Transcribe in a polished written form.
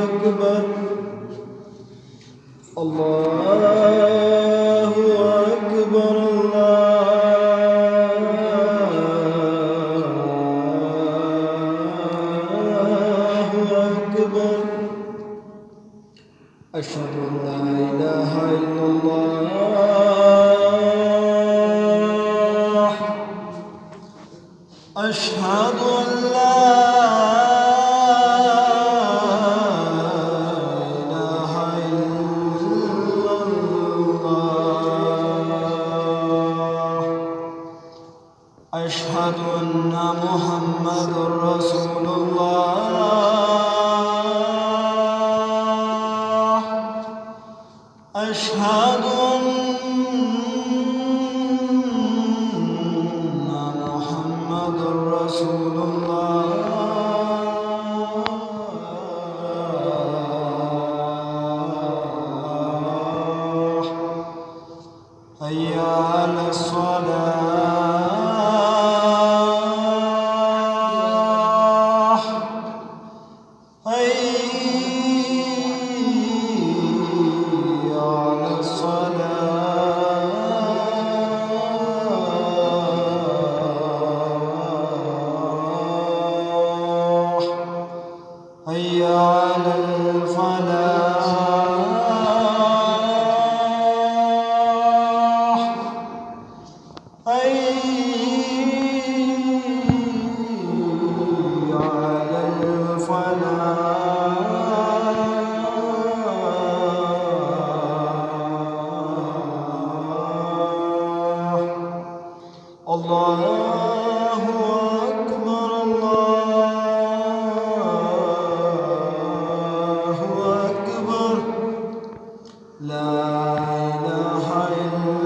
أكبر. الله أكبر. الله أكبر. أشهد أن لا إله إلا الله. أشهد أن لا إله إلا الله. أشهد أن محمدًا رسول الله. أشهد أن محمدًا رسول الله. حي على الصلاة. حي على الصلاة. حي على الفلاح. حي على الفلاح. الله أكبر. الله أكبر. لا إله إلا